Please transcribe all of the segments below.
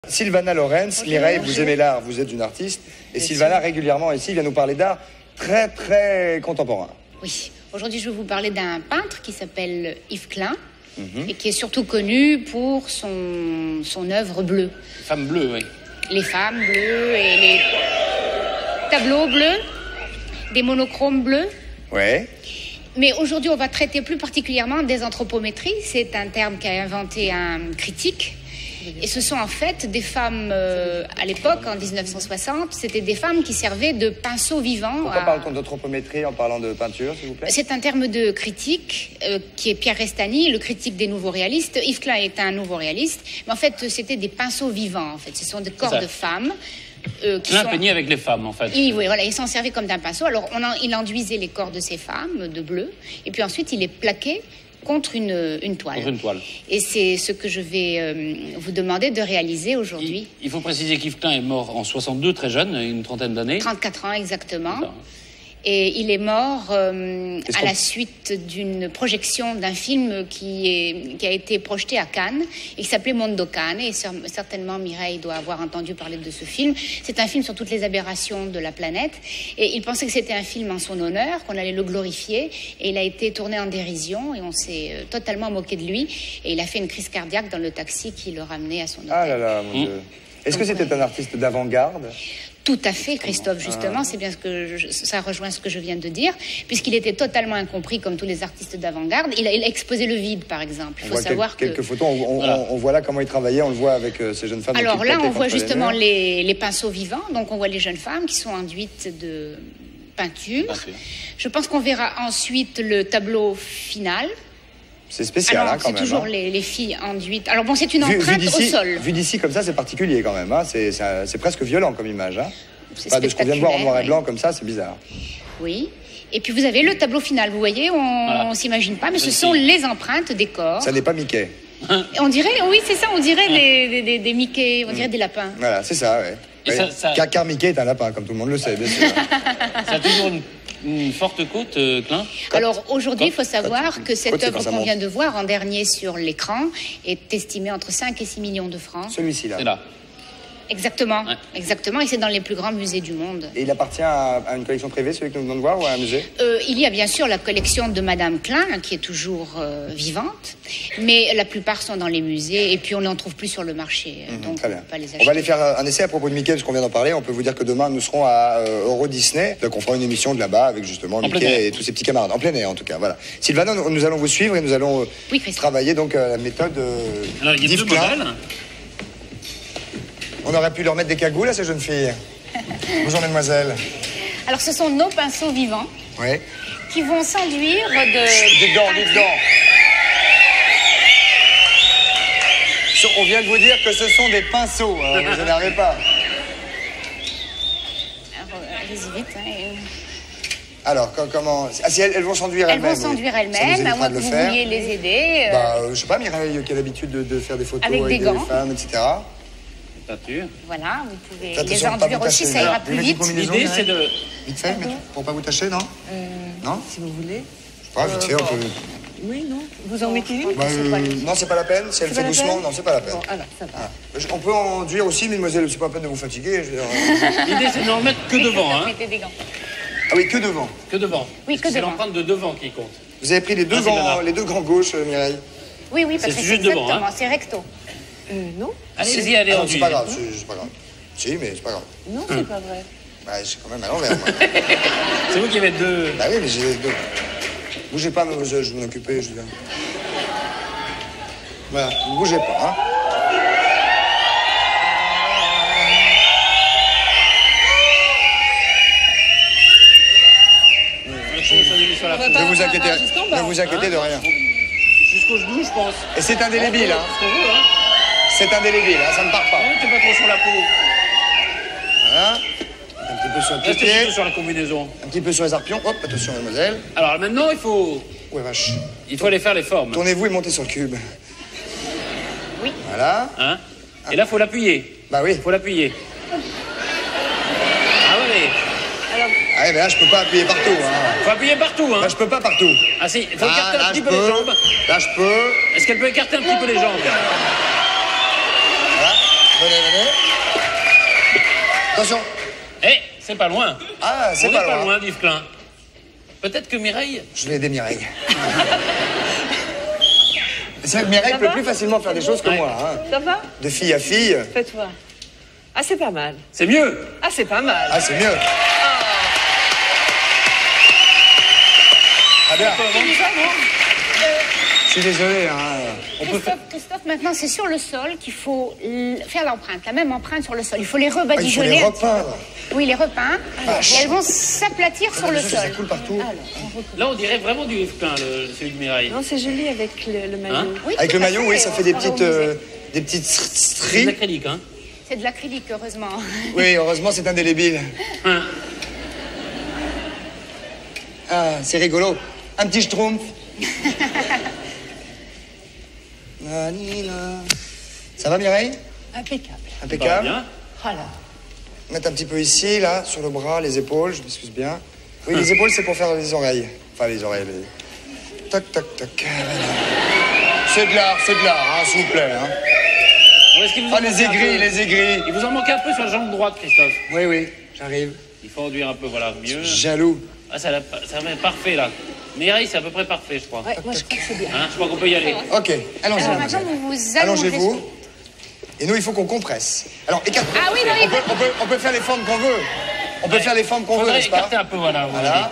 Sylvana Lorenz, Mireille, vous aimez l'art, vous êtes une artiste. Et Sylvana, régulièrement ici, vient nous parler d'art très, très contemporain. Oui, aujourd'hui je vais vous parler d'un peintre qui s'appelle Yves Klein et qui est surtout connu pour son œuvre bleue. Les femmes bleues, oui. Les femmes bleues et les tableaux bleus, des monochromes bleus. Ouais. Mais aujourd'hui on va traiter plus particulièrement des anthropométries. C'est un terme qu'a inventé un critique. Et ce sont en fait des femmes, à l'époque, en 1960, c'était des femmes qui servaient de pinceau vivant. Pourquoi parle-t-on d'anthropométrie en parlant de peinture, s'il vous plaît? C'est un terme de critique, qui est Pierre Restany, le critique des nouveaux réalistes. Yves Klein est un nouveau réaliste, mais en fait, c'était des pinceaux vivants, en fait. Ce sont des corps de femmes. Klein peignait avec les femmes, en fait. Oui, voilà, il s'en servait comme d'un pinceau. Alors, il enduisait les corps de ces femmes de bleu, et puis ensuite, il les plaquait contre une toile. Contre une toile. Et c'est ce que je vais vous demander de réaliser aujourd'hui. Il faut préciser qu'Yves Klein est mort en 62, très jeune, une trentaine d'années. 34 ans exactement. Et il est mort à la suite d'une projection d'un film qui a été projeté à Cannes et qui s'appelait Mondo Cane. Et certainement Mireille doit avoir entendu parler de ce film. C'est un film sur toutes les aberrations de la planète. Et il pensait que c'était un film en son honneur, qu'on allait le glorifier. Et il a été tourné en dérision et on s'est totalement moqué de lui. Et il a fait une crise cardiaque dans le taxi qui le ramenait à son hôtel. Ah là là, mon Dieu. Est-ce que c'était un artiste d'avant-garde? Tout à fait, Christophe, justement, c'est bien ça rejoint ce que je viens de dire, puisqu'il était totalement incompris comme tous les artistes d'avant-garde. Il a exposé le vide, par exemple. Il faut savoir quelques photos, on voit là comment il travaillait, on le voit avec ces jeunes femmes. Alors là, on voit justement les pinceaux vivants, donc on voit les jeunes femmes qui sont enduites de peinture. Je pense qu'on verra ensuite le tableau final. C'est spécial, quand même. C'est toujours les filles enduites. Alors bon, c'est une empreinte au sol. Vu d'ici, comme ça, c'est particulier quand même. Hein. C'est presque violent comme image. Hein. De ce qu'on vient de voir en noir et blanc, comme ça, c'est bizarre. Oui. Et puis vous avez le tableau final. Vous voyez, on s'imagine pas, mais ce sont les empreintes des corps. Ça n'est pas Mickey. On dirait, oui, c'est ça, on dirait des Mickey, on dirait des lapins. Voilà, c'est ça, ouais. Car Mickey est un lapin, comme tout le monde le sait, bien sûr. Ça a toujours une forte côte, Klein. Alors aujourd'hui, il faut savoir que cette œuvre qu'on vient de voir en dernier sur l'écran est estimée entre 5 et 6 millions de francs. Celui-ci, là. C'est là. Exactement, exactement, et c'est dans les plus grands musées du monde. Et il appartient à une collection privée, celui que nous venons de voir, ou à un musée? Il y a bien sûr la collection de Madame Klein, qui est toujours vivante, mais la plupart sont dans les musées, et puis on n'en trouve plus sur le marché, donc très bien. On peut pas les acheter. On va aller faire un essai à propos de Mickey, parce qu'on vient d'en parler. On peut vous dire que demain, nous serons à Euro Disney, donc on fera une émission de là-bas avec justement Mickey et tous ses petits camarades, en plein air en tout cas, voilà. Sylvana, nous allons vous suivre et nous allons travailler donc la méthode d'Yves Klein. On aurait pu leur mettre des cagoules à ces jeunes filles. Bonjour, mesdemoiselles. Alors, ce sont nos pinceaux vivants qui vont s'enduire de... Dites donc. On vient de vous dire que ce sont des pinceaux, ne vous énervez pas. Allez-y vite. Alors, comment... Ah, si elles vont s'enduire elles-mêmes. Elles vont s'enduire elles-mêmes, à moins que vous vouliez les aider. Je sais pas, Mireille, qui a l'habitude de faire des photos avec des gants. Des femmes, etc. Voilà, vous pouvez les enduire aussi, ça ira plus vite. L'idée, c'est de... Vite fait, pour pas vous tâcher, non? Non? Si vous voulez. Je sais pas, vite fait, on peut... Oui, non. Vous en mettez une? Non, c'est pas la peine. Si elle fait doucement, non, c'est pas la peine. Bon, alors, ça va. On peut enduire aussi, mesdemoiselles, c'est pas la peine de vous fatiguer. L'idée, c'est de n'en mettre que devant, hein? Mettez des gants. Ah oui, que devant. Que devant. Oui, que devant. C'est l'empreinte de devant qui compte. Vous avez pris les deux grands gauches, Mireille? Oui, parce que c'est exactement, c'est recto. Non. Allez-y, allez, c'est pas grave, c'est pas grave. Si, mais c'est pas grave. Non, c'est pas vrai. Bah, c'est quand même à l'envers, moi. C'est vous qui avez deux... Bah oui, mais j'ai deux. Bougez pas, mademoiselle, je vais m'en occuper, je viens. Voilà, ne bougez pas, hein. Ne vous inquiétez de rien. Jusqu'au genou, je pense. Et c'est indélébile, hein. C'est indélébile, hein, ça ne part pas. T'es pas trop sur la peau. Voilà. Un petit peu sur le pied. Un petit peu sur la combinaison. Un petit peu sur les arpions. Hop, attention, mademoiselle. Alors maintenant, il faut... Ouais, vache. Il faut aller faire les formes. Tournez-vous et montez sur le cube. Oui. Voilà. Hein? Et là, il faut l'appuyer. Bah oui. Il faut l'appuyer. Ah oui. Alors... Ah ouais, mais là, je peux pas appuyer partout, hein. Faut appuyer partout, hein. Là, je peux pas partout. Ah si, il faut écarter un petit peu les jambes. Là, je peux. Est-ce qu'elle peut écarter un petit peu les jambes? Voilà. venez. Attention. Eh, c'est pas loin. Ah, c'est pas loin d'Yves Klein. Peut-être que Mireille... Je vais aider Mireille. C'est vrai que Mireille peut plus facilement faire des choses que moi. Hein. Ça va? De fille à fille. Fais-toi. Ah, c'est pas mal. C'est mieux. Ah, c'est pas mal. Ah, c'est mieux. Ah bien. Je suis désolé. Hein. Christophe, maintenant, c'est sur le sol qu'il faut faire l'empreinte, la même empreinte sur le sol. Il faut les Il faut rebadigeonner. les repeindre. Oui, les repeindre. Et elles vont s'aplatir sur le sol. Ça coule partout. Là, on dirait vraiment du Yves Klein, celui de Mireille. Non, c'est joli avec le maillot. Hein? Oui, avec le maillot, oui, ça fait des petites C'est stries. de l'acrylique, hein. C'est de l'acrylique, heureusement. Oui, heureusement, c'est indélébile. Hein. Ah, c'est rigolo. Un petit schtroumpf. Ça va, Mireille? Impeccable. Impeccable. Bien. Voilà. Mettre un petit peu ici, là, sur le bras, les épaules, je m'excuse bien. Oui, les épaules, c'est pour faire les oreilles. Enfin, les oreilles, Tac, tac, tac. C'est de l'art, hein, s'il vous plaît. Hein. Les aigris. Il vous en manque un peu sur la jambe droite, Christophe. Oui, j'arrive. Il faut réduire un peu, voilà, mieux. Jaloux. Ah, ça va être parfait, là. Mireille, c'est à peu près parfait, je crois. Ouais, moi, je crois que c'est bien. Hein, je crois qu'on peut y aller. Ok, allons-y. Alors maintenant, vous vous Allongez-vous. Et nous, il faut qu'on compresse. Alors, écarte. Ah oui, non, on peut faire les formes qu'on veut. On peut faire les formes qu'on veut, n'est-ce pas? Écarter un peu, voilà. Voilà.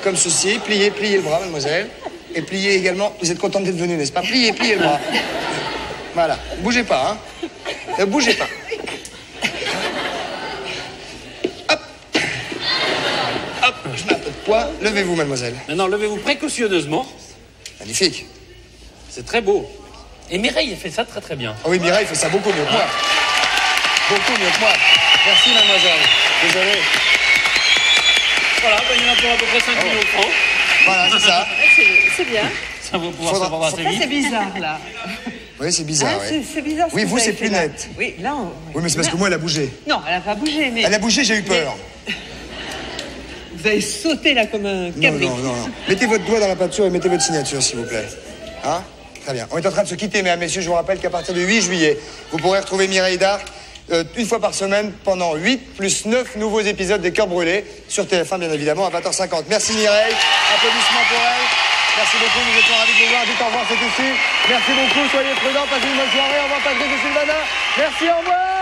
Comme ceci. Pliez le bras, mademoiselle. Et pliez également. Vous êtes contente d'être venue, n'est-ce pas? Pliez le bras. Voilà. Ne bougez pas, hein. Ne bougez pas. Hop, je mets un peu de poids. Levez-vous, mademoiselle. Maintenant, levez-vous précautionneusement. Magnifique. C'est très beau. Et Mireille, elle fait ça très très bien. Ah oui, Mireille fait ça beaucoup mieux que moi. Beaucoup mieux que moi. Merci, mademoiselle. Désolé. Voilà, il y en a pour à peu près 5 millions de francs. Voilà, c'est ça. C'est bien. Ça va pouvoir se vendre assez Ça, c'est vite. bizarre, là. Oui, c'est bizarre, Ah, oui. c'est bizarre. ce Oui, que vous, avez c'est fait plus là. net. Oui, là, Oui, mais c'est parce que moi, elle a bougé. Non, elle n'a pas bougé, mais... Elle a bougé, j'ai eu peur. Vous avez sauté, là, comme un cabri. Non. Mettez votre doigt dans la peinture et mettez votre signature, s'il vous plaît. Hein? Très bien. On est en train de se quitter, mesdames, messieurs. Je vous rappelle qu'à partir du 8 juillet, vous pourrez retrouver Mireille d'Arc une fois par semaine pendant 8 plus 9 nouveaux épisodes des Cœurs Brûlés sur TF1, bien évidemment, à 20h50. Merci, Mireille. Applaudissements pour elle. Merci beaucoup. Nous étions ravis de vous voir. Dites au revoir, c'est ici. Merci beaucoup. Soyez prudents. Passez une bonne soirée. Au revoir, Patrick et Sylvana. Merci, au revoir.